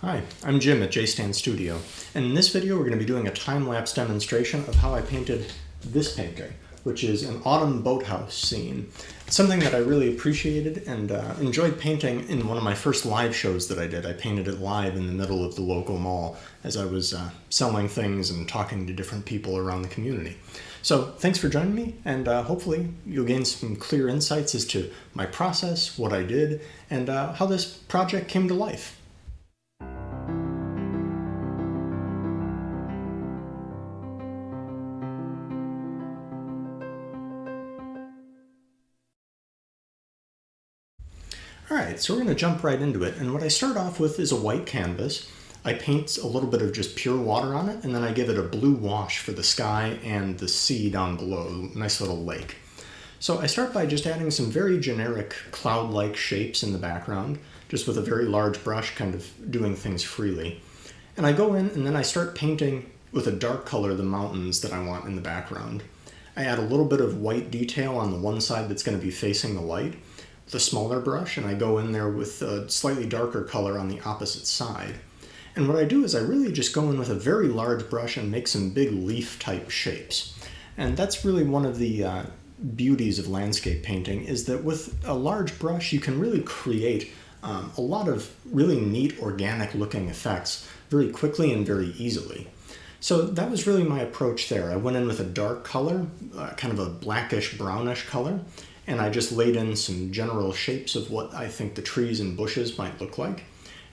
Hi, I'm Jim at JStan Studio, and in this video we're going to be doing a time-lapse demonstration of how I painted this painting, which is an autumn boathouse scene. It's something that I really appreciated and enjoyed painting in one of my first live shows that I did. I painted it live in the middle of the local mall as I was selling things and talking to different people around the community. So thanks for joining me, and hopefully you'll gain some clear insights as to my process, what I did, and how this project came to life. Alright, so we're going to jump right into it, and what I start off with is a white canvas. I paint a little bit of just pure water on it, and then I give it a blue wash for the sky and the sea down below, a nice little lake. So I start by just adding some very generic cloud-like shapes in the background, just with a very large brush, kind of doing things freely. And I go in and then I start painting with a dark color the mountains that I want in the background. I add a little bit of white detail on the one side that's going to be facing the light, the smaller brush, and I go in there with a slightly darker color on the opposite side. And what I do is I really just go in with a very large brush and make some big leaf type shapes. And that's really one of the beauties of landscape painting, is that with a large brush you can really create a lot of really neat organic looking effects very quickly and very easily. So that was really my approach there. I went in with a dark color, kind of a blackish brownish color, and I just laid in some general shapes of what I think the trees and bushes might look like.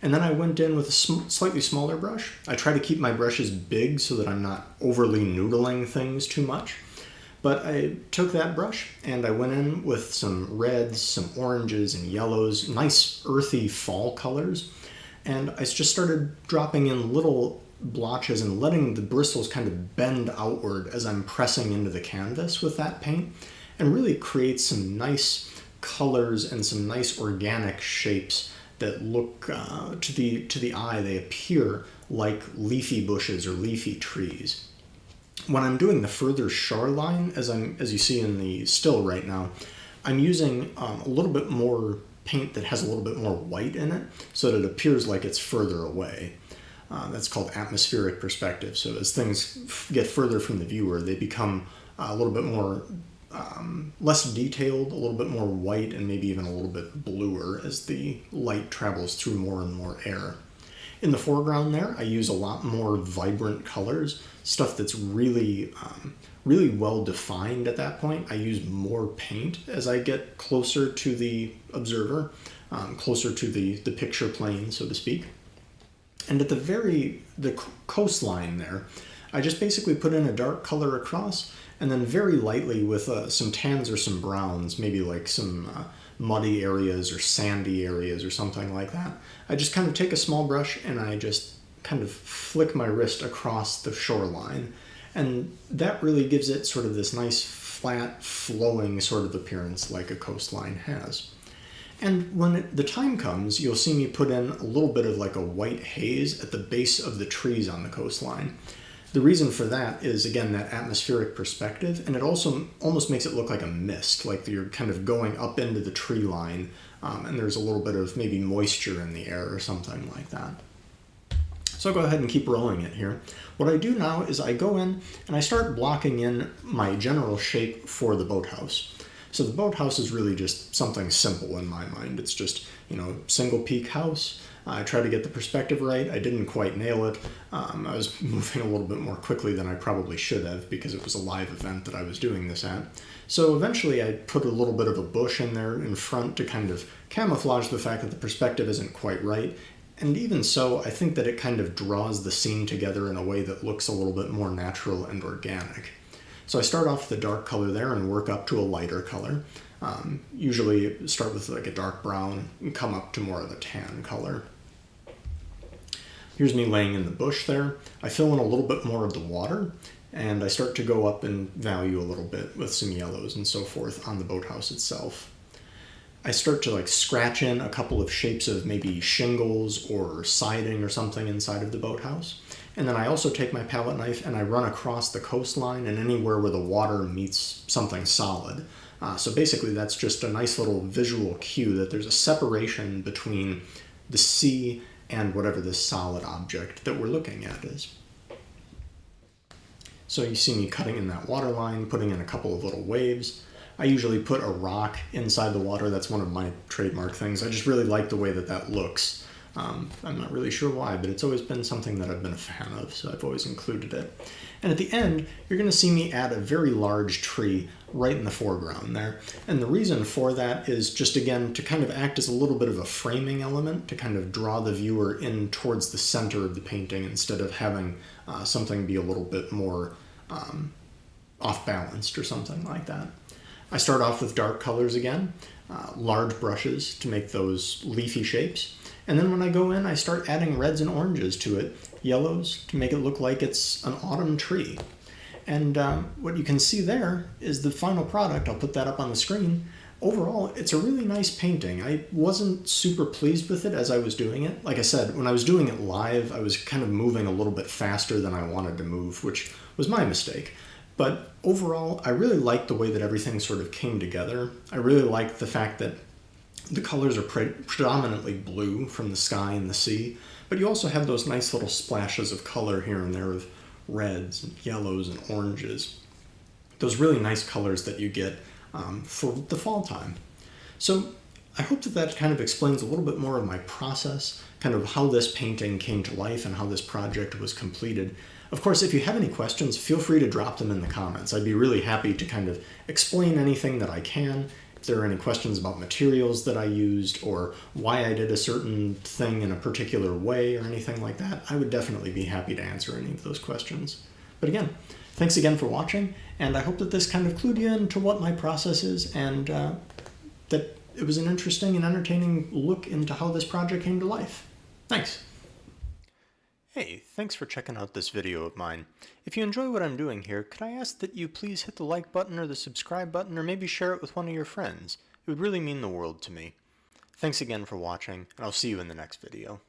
And then I went in with a slightly smaller brush. I try to keep my brushes big so that I'm not overly noodling things too much. But I took that brush and I went in with some reds, some oranges and yellows, nice earthy fall colors. And I just started dropping in little blotches and letting the bristles kind of bend outward as I'm pressing into the canvas with that paint, and really create some nice colors and some nice organic shapes that look, to the eye, they appear like leafy bushes or leafy trees. When I'm doing the further shoreline, as you see in the still right now, I'm using a little bit more paint that has a little bit more white in it so that it appears like it's further away. That's called atmospheric perspective. So as things get further from the viewer, they become a little bit more less detailed, a little bit more white, and maybe even a little bit bluer as the light travels through more and more air. In the foreground there, I use a lot more vibrant colors, stuff that's really well defined at that point. I use more paint as I get closer to the observer, closer to the picture plane, so to speak. And at the coastline there, I just basically put in a dark color across, and then very lightly with some tans or some browns, maybe like some muddy areas or sandy areas or something like that. I just kind of take a small brush and I just kind of flick my wrist across the shoreline. And that really gives it sort of this nice flat, flowing sort of appearance like a coastline has. And when the time comes, you'll see me put in a little bit of like a white haze at the base of the trees on the coastline. The reason for that is, again, that atmospheric perspective, and it also almost makes it look like a mist, like you're kind of going up into the tree line, and there's a little bit of maybe moisture in the air or something like that. So I'll go ahead and keep rolling it here. What I do now is I go in and I start blocking in my general shape for the boathouse. So the boathouse is really just something simple in my mind. It's just, single peak house. I tried to get the perspective right. I didn't quite nail it. I was moving a little bit more quickly than I probably should have because it was a live event that I was doing this at. So eventually I put a little bit of a bush in there in front to kind of camouflage the fact that the perspective isn't quite right. And even so, I think that it kind of draws the scene together in a way that looks a little bit more natural and organic. So I start off with the dark color there and work up to a lighter color. Usually start with like a dark brown and come up to more of a tan color. Here's me laying in the bush there. I fill in a little bit more of the water, and I start to go up in value a little bit with some yellows and so forth on the boathouse itself. I start to scratch in a couple of shapes of maybe shingles or siding or something inside of the boathouse. And then I also take my palette knife and I run across the coastline and anywhere where the water meets something solid. So basically that's just a nice little visual cue that there's a separation between the sea and whatever this solid object that we're looking at is. So you see me cutting in that water line, putting in a couple of little waves. I usually put a rock inside the water. That's one of my trademark things. I just really like the way that that looks. I'm not really sure why, but it's always been something that I've been a fan of, so I've always included it. And at the end, you're going to see me add a very large tree right in the foreground there. And the reason for that is just, again, to kind of act as a little bit of a framing element, to kind of draw the viewer in towards the center of the painting instead of having something be a little bit more off-balanced or something like that. I start off with dark colors again, large brushes to make those leafy shapes. And then when I go in, I start adding reds and oranges to it, yellows to make it look like it's an autumn tree. And what you can see there is the final product. I'll put that up on the screen. Overall, it's a really nice painting. I wasn't super pleased with it as I was doing it. Like I said, when I was doing it live, I was kind of moving a little bit faster than I wanted to move, which was my mistake. But overall, I really liked the way that everything sort of came together. I really liked the fact that the colors are predominantly blue from the sky and the sea, but you also have those nice little splashes of color here and there of reds and yellows and oranges. Those really nice colors that you get for the fall time. So I hope that that kind of explains a little bit more of my process, kind of how this painting came to life and how this project was completed. Of course, if you have any questions, feel free to drop them in the comments. I'd be really happy to kind of explain anything that I can. If there are any questions about materials that I used or why I did a certain thing in a particular way or anything like that, I would definitely be happy to answer any of those questions. But again, thanks again for watching, and I hope that this kind of clued you into what my process is and that it was an interesting and entertaining look into how this project came to life. Thanks. Hey, thanks for checking out this video of mine. If you enjoy what I'm doing here, could I ask that you please hit the like button or the subscribe button or maybe share it with one of your friends? It would really mean the world to me. Thanks again for watching, and I'll see you in the next video.